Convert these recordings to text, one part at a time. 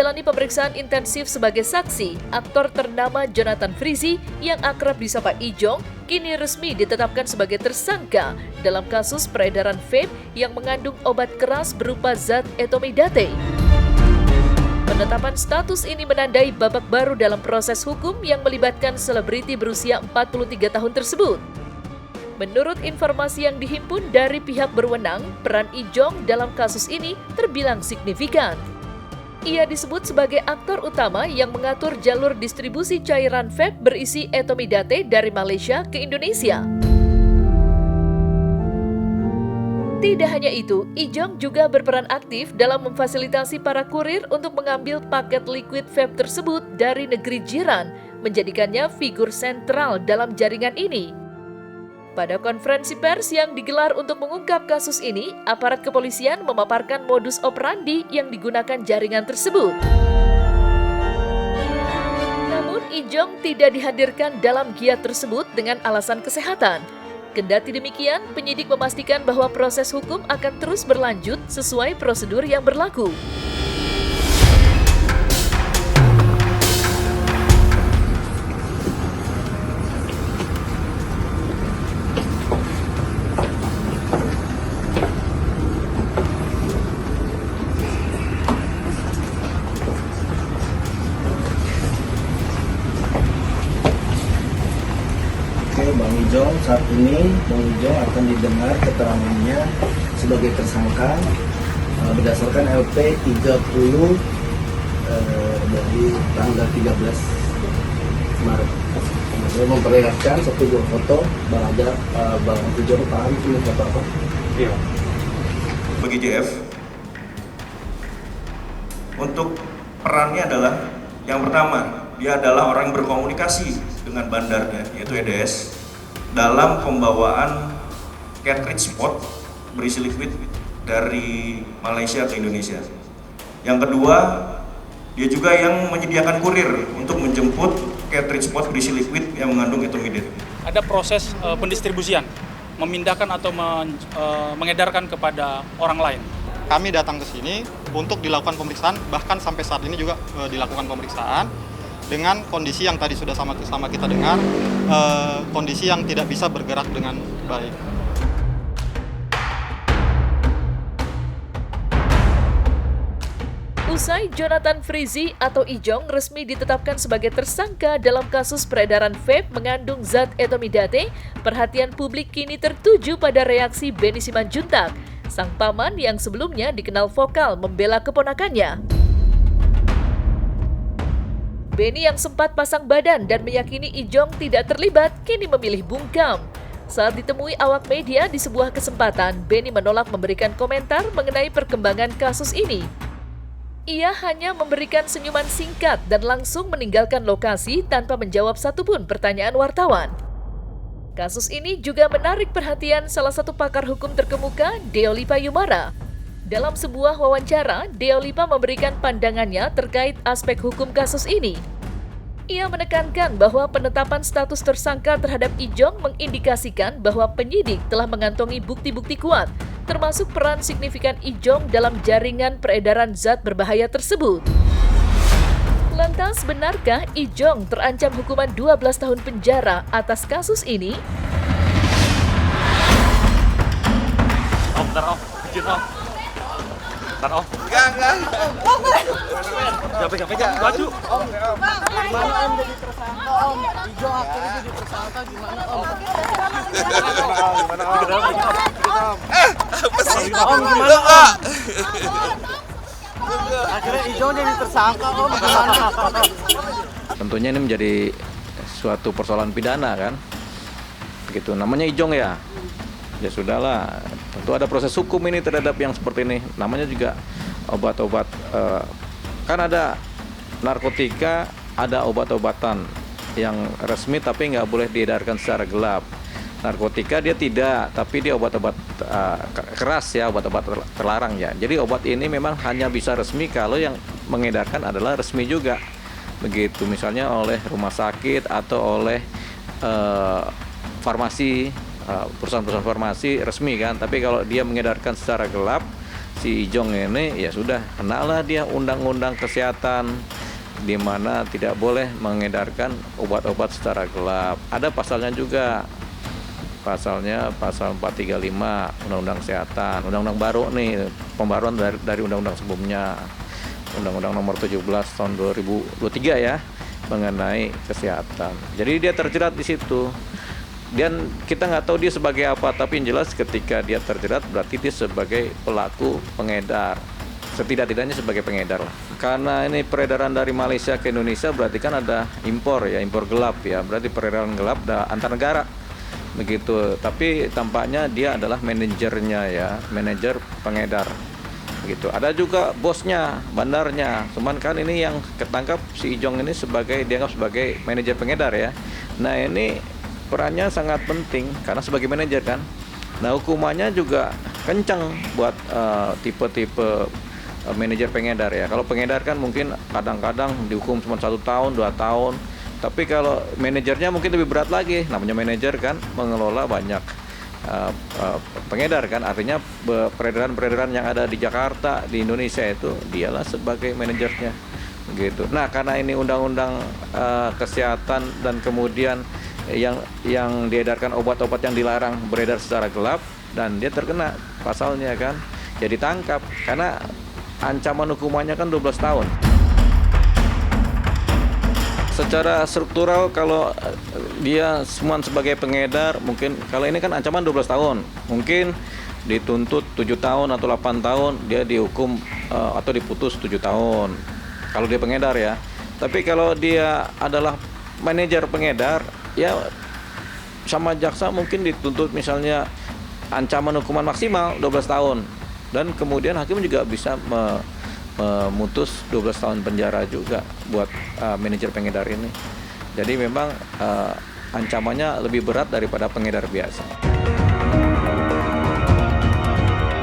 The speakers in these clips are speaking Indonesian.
menjalani pemeriksaan intensif sebagai saksi, aktor ternama Jonathan Frizzy yang akrab disapa Ijong kini resmi ditetapkan sebagai tersangka dalam kasus peredaran vape yang mengandung obat keras berupa zat etomidate. Penetapan status ini menandai babak baru dalam proses hukum yang melibatkan selebriti berusia 43 tahun tersebut. Menurut informasi yang dihimpun dari pihak berwenang, peran Ijong dalam kasus ini terbilang signifikan. Ia disebut sebagai aktor utama yang mengatur jalur distribusi cairan vape berisi etomidate dari Malaysia ke Indonesia. Tidak hanya itu, Ijong juga berperan aktif dalam memfasilitasi para kurir untuk mengambil paket liquid vape tersebut dari negeri jiran, menjadikannya figur sentral dalam jaringan ini. Pada konferensi pers yang digelar untuk mengungkap kasus ini, aparat kepolisian memaparkan modus operandi yang digunakan jaringan tersebut. Namun, Ijong tidak dihadirkan dalam giat tersebut dengan alasan kesehatan. Kendati demikian, penyidik memastikan bahwa proses hukum akan terus berlanjut sesuai prosedur yang berlaku. Bang Ijong, saat ini Bang Ijong akan didengar keterangannya sebagai tersangka berdasarkan LP 30 dari tanggal 13 Maret. Saya memperlihatkan satu buah foto Bang Ijong, paham ini foto apa? Iya. Bagi JF, untuk perannya adalah yang pertama, dia adalah orang berkomunikasi dengan bandarnya, yaitu EDS, dalam pembawaan cartridge pot berisi liquid dari Malaysia ke Indonesia. Yang kedua, dia juga yang menyediakan kurir untuk menjemput cartridge pot berisi liquid yang mengandung etomidate. Ada proses pendistribusian, memindahkan atau mengedarkan kepada orang lain. Kami datang ke sini untuk dilakukan pemeriksaan, bahkan sampai saat ini juga dilakukan pemeriksaan dengan kondisi yang tadi sudah sama kita dengar, kondisi yang tidak bisa bergerak dengan baik. Usai Jonathan Frizzy atau Ijong resmi ditetapkan sebagai tersangka dalam kasus peredaran vape mengandung zat etomidate, perhatian publik kini tertuju pada reaksi Benny Simanjuntak, sang paman yang sebelumnya dikenal vokal membela keponakannya. Benny yang sempat pasang badan dan meyakini Ijong tidak terlibat, kini memilih bungkam. Saat ditemui awak media di sebuah kesempatan, Benny menolak memberikan komentar mengenai perkembangan kasus ini. Ia hanya memberikan senyuman singkat dan langsung meninggalkan lokasi tanpa menjawab satupun pertanyaan wartawan. Kasus ini juga menarik perhatian salah satu pakar hukum terkemuka, Deolipa Yumara. Dalam sebuah wawancara, Deolipa memberikan pandangannya terkait aspek hukum kasus ini. Ia menekankan bahwa penetapan status tersangka terhadap Ijong mengindikasikan bahwa penyidik telah mengantongi bukti-bukti kuat, termasuk peran signifikan Ijong dalam jaringan peredaran zat berbahaya tersebut. Lantas, benarkah Ijong terancam hukuman 12 tahun penjara atas kasus ini? Enggak. Pegang baju. Gimana Om jadi tersangka Om? Ijong akhirnya jadi tersangka gimana Om? Om gimana Om? Akhirnya Ijong jadi tersangka Om gimana? Tentunya ini menjadi suatu persoalan pidana kan, begitu namanya Ijong ya. Ya sudahlah, tentu ada proses hukum ini terhadap yang seperti ini. Namanya juga obat-obat, kan ada narkotika, ada obat-obatan yang resmi tapi nggak boleh diedarkan secara gelap. Narkotika dia tidak, tapi dia obat-obat keras ya, obat-obat terlarang ya. Jadi obat ini memang hanya bisa resmi kalau yang mengedarkan adalah resmi juga. Begitu misalnya oleh rumah sakit atau oleh farmasi, perusahaan-perusahaan farmasi resmi kan. Tapi kalau dia mengedarkan secara gelap, si Ijong ini ya sudah kenalah dia undang-undang kesehatan di mana tidak boleh mengedarkan obat-obat secara gelap. Ada pasalnya juga. Pasalnya pasal 435 Undang-Undang Kesehatan, undang-undang baru nih, pembaruan dari undang-undang sebelumnya, Undang-Undang Nomor 17 tahun 2023 ya, mengenai kesehatan. Jadi dia terjerat di situ. Dan kita nggak tahu dia sebagai apa, tapi yang jelas ketika dia terjerat berarti dia sebagai pelaku pengedar. Setidak-tidaknya sebagai pengedar lah. Karena ini peredaran dari Malaysia ke Indonesia berarti kan ada impor ya, impor gelap ya, berarti peredaran gelap antar negara. Begitu, tapi tampaknya dia adalah manajernya ya, manajer pengedar gitu. Ada juga bosnya, bandarnya. Cuman kan ini yang ketangkap si Ijong ini dianggap sebagai manajer pengedar ya. Nah, ini perannya sangat penting karena sebagai manajer kan. Nah, hukumannya juga kencang buat tipe-tipe manajer pengedar ya. Kalau pengedar kan mungkin kadang-kadang dihukum cuma 1 tahun, 2 tahun. Tapi kalau manajernya mungkin lebih berat lagi. Namanya manajer kan mengelola banyak pengedar kan. Artinya peredaran-peredaran yang ada di Jakarta, di Indonesia itu dialah sebagai manajernya gitu. Nah, karena ini undang-undang kesehatan dan kemudian yang diedarkan obat-obat yang dilarang beredar secara gelap dan dia terkena pasalnya kan. Jadi tangkap karena ancaman hukumannya kan 12 tahun. Secara struktural kalau dia semua sebagai pengedar mungkin kalau ini kan ancaman 12 tahun. Mungkin dituntut 7 tahun atau 8 tahun dia dihukum atau diputus 7 tahun. Kalau dia pengedar ya. Tapi kalau dia adalah manajer pengedar ya sama jaksa mungkin dituntut misalnya ancaman hukuman maksimal 12 tahun. Dan kemudian hakim juga bisa memutus 12 tahun penjara juga buat manajer pengedar ini. Jadi memang ancamannya lebih berat daripada pengedar biasa.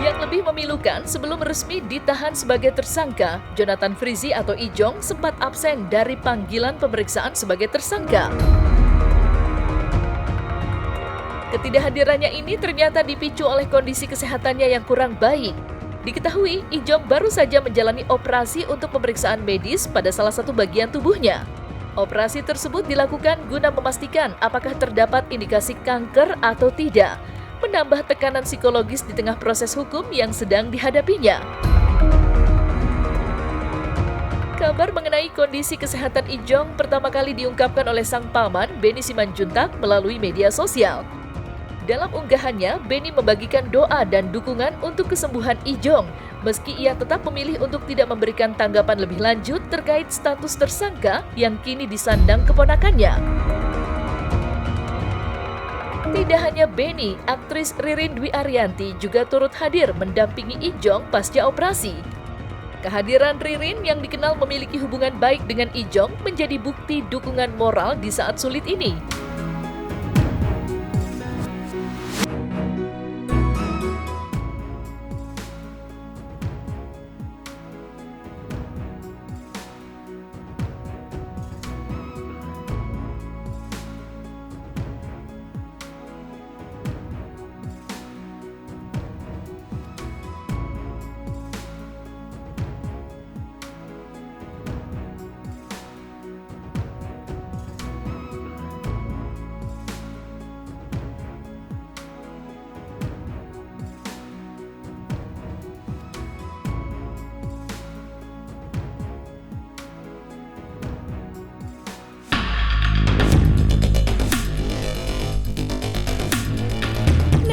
Yang lebih memilukan, sebelum resmi ditahan sebagai tersangka, Jonathan Frizi atau Ijong sempat absen dari panggilan pemeriksaan sebagai tersangka. Ketidakhadirannya ini ternyata dipicu oleh kondisi kesehatannya yang kurang baik. Diketahui, Ijong baru saja menjalani operasi untuk pemeriksaan medis pada salah satu bagian tubuhnya. Operasi tersebut dilakukan guna memastikan apakah terdapat indikasi kanker atau tidak, menambah tekanan psikologis di tengah proses hukum yang sedang dihadapinya. Kabar mengenai kondisi kesehatan Ijong pertama kali diungkapkan oleh sang paman, Benny Simanjuntak, melalui media sosial. Dalam unggahannya, Benny membagikan doa dan dukungan untuk kesembuhan Ijong, meski ia tetap memilih untuk tidak memberikan tanggapan lebih lanjut terkait status tersangka yang kini disandang keponakannya. Tidak hanya Benny, aktris Ririn Dwi Ariyanti juga turut hadir mendampingi Ijong pasca operasi. Kehadiran Ririn yang dikenal memiliki hubungan baik dengan Ijong menjadi bukti dukungan moral di saat sulit ini.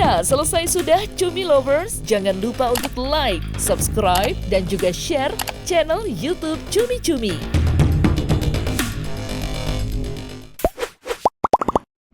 Nah, selesai sudah Cumi Lovers. Jangan lupa untuk like, subscribe, dan juga share channel YouTube Cumi Cumi.